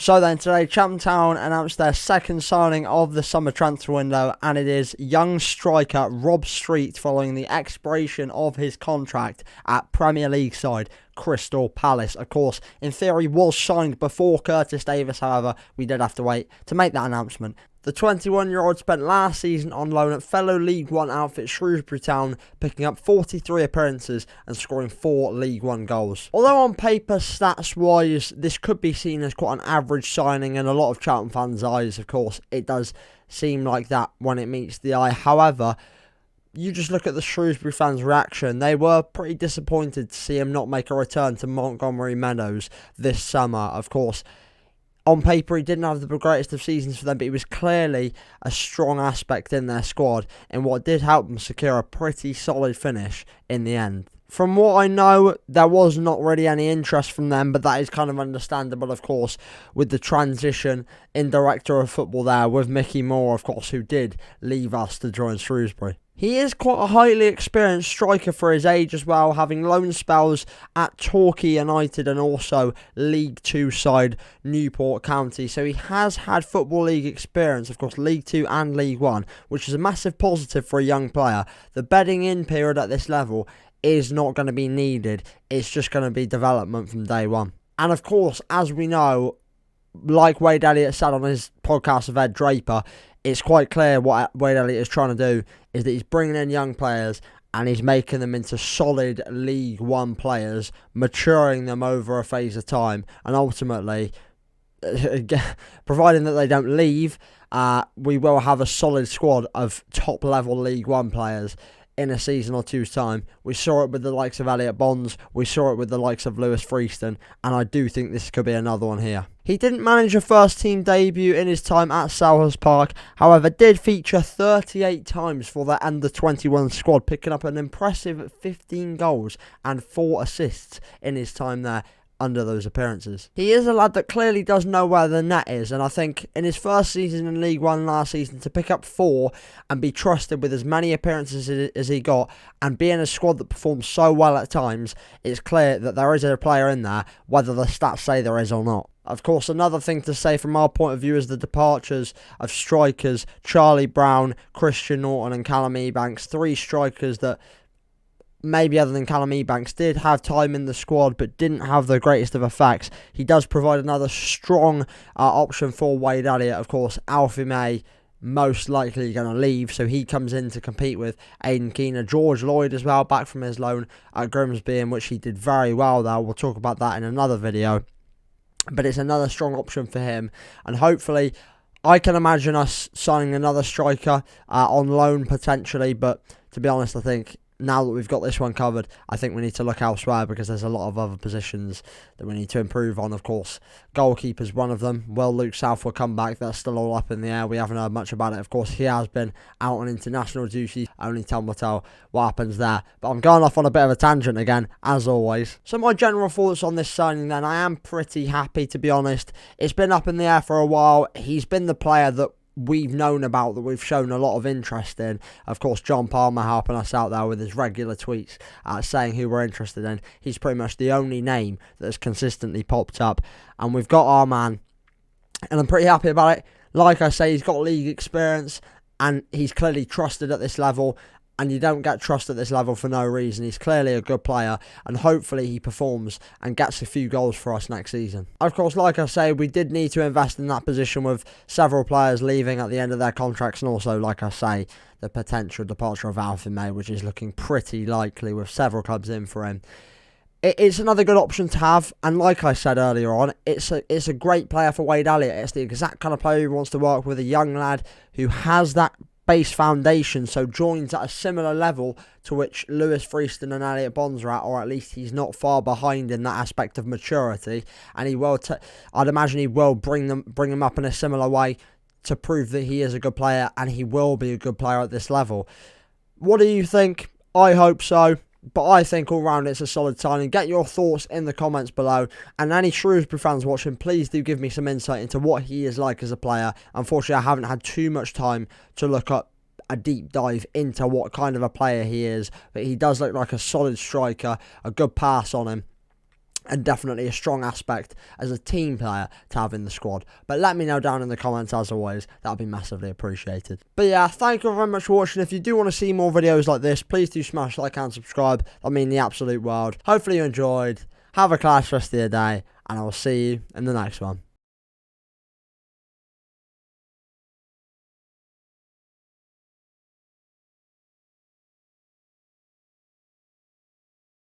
So then today, Cheltenham announced their second signing of the summer transfer window, and it is young striker Rob Street following the expiration of his contract at Premier League side Crystal Palace. Of course, in theory was signed before Curtis Davis, however, we did have to wait to make that announcement. The 21-year-old spent last season on loan at fellow League One outfit Shrewsbury Town, picking up 43 appearances and scoring 4 League One goals. Although on paper, stats-wise, this could be seen as quite an average signing in a lot of Cheltenham fans' eyes, of course, it does seem like that when it meets the eye. However, you just look at the Shrewsbury fans' reaction. They were pretty disappointed to see him not make a return to Montgomery Meadows this summer. Of course, on paper, he didn't have the greatest of seasons for them, but he was clearly a strong aspect in their squad and what did help them secure a pretty solid finish in the end. From what I know, there was not really any interest from them, but that is kind of understandable, of course, with the transition in director of football there with Mickey Moore, of course, who did leave us to join Shrewsbury. He is quite a highly experienced striker for his age as well, having loan spells at Torquay United and also League 2 side Newport County. So he has had Football League experience, of course, League 2 and League 1, which is a massive positive for a young player. The bedding in period at this level is not going to be needed. It's just going to be development from day one. And of course, as we know, like Wade Elliott said on his podcast with Ed Draper, it's quite clear what Wade Elliott is trying to do is that he's bringing in young players and he's making them into solid League One players, maturing them over a phase of time, and ultimately, providing that they don't leave, we will have a solid squad of top-level League One players in a season or two's time. We saw it with the likes of Elliot Bonds, we saw it with the likes of Lewis Freeston, and I do think this could be another one here. He didn't manage a first team debut in his time at Selhurst Park, however did feature 38 times for their under-21 squad, picking up an impressive 15 goals and 4 assists in his time there under those appearances. He is a lad that clearly does know where the net is, and I think in his first season in League One last season to pick up 4 and be trusted with as many appearances as he got and be in a squad that performs so well at times, it's clear that there is a player in there, whether the stats say there is or not. Of course, another thing to say from our point of view is the departures of strikers Charlie Brown, Christian Norton and Callum Ebanks, 3 strikers that maybe other than Callum Ebanks did have time in the squad but didn't have the greatest of effects. He does provide another strong option for Wade Elliott. Of course, Alfie May most likely going to leave, so he comes in to compete with Aidan Keener. George Lloyd as well, back from his loan at Grimsby, in which he did very well there. We'll talk about that in another video, but it's another strong option for him, and hopefully I can imagine us signing another striker on loan potentially, but to be honest, I think now that we've got this one covered, I think we need to look elsewhere because there's a lot of other positions that we need to improve on. Of course, goalkeeper's one of them. Will Luke South will come back? That's still all up in the air. We haven't heard much about it. Of course, he has been out on international duty. Only time will tell what happens there. But I'm going off on a bit of a tangent again, as always. So my general thoughts on this signing then, I am pretty happy, to be honest. It's been up in the air for a while. He's been the player that we've known about, that we've shown a lot of interest in. Of course, John Palmer helping us out there with his regular tweets saying who we're interested in. He's pretty much the only name that has consistently popped up, and we've got our man, and I'm pretty happy about it. Like I say, he's got league experience and he's clearly trusted at this level, and you don't get trust at this level for no reason. He's clearly a good player, and hopefully he performs and gets a few goals for us next season. Of course, like I say, we did need to invest in that position with several players leaving at the end of their contracts, and also, like I say, the potential departure of Alfie May, which is looking pretty likely with several clubs in for him. It's another good option to have, and like I said earlier on, it's a great player for Wade Elliott. It's the exact kind of player who wants to work with, a young lad who has that base foundation, so joins at a similar level to which Lewis Freeston and Elliot Bonds are at, or at least he's not far behind in that aspect of maturity, and he will I'd imagine he will bring them up in a similar way to prove that he is a good player, and he will be a good player at this level. What do you think? I hope so. But I think all round it's a solid signing. Get your thoughts in the comments below. And any Shrewsbury fans watching, please do give me some insight into what he is like as a player. Unfortunately, I haven't had too much time to look up a deep dive into what kind of a player he is. But he does look like a solid striker, a good pass on him. and definitely a strong aspect as a team player to have in the squad. But let me know down in the comments as always, that would be massively appreciated. But yeah, thank you very much for watching. If you do want to see more videos like this, please do smash like and subscribe. That mean the absolute world. Hopefully you enjoyed. Have a class rest of your day, and I will see you in the next one.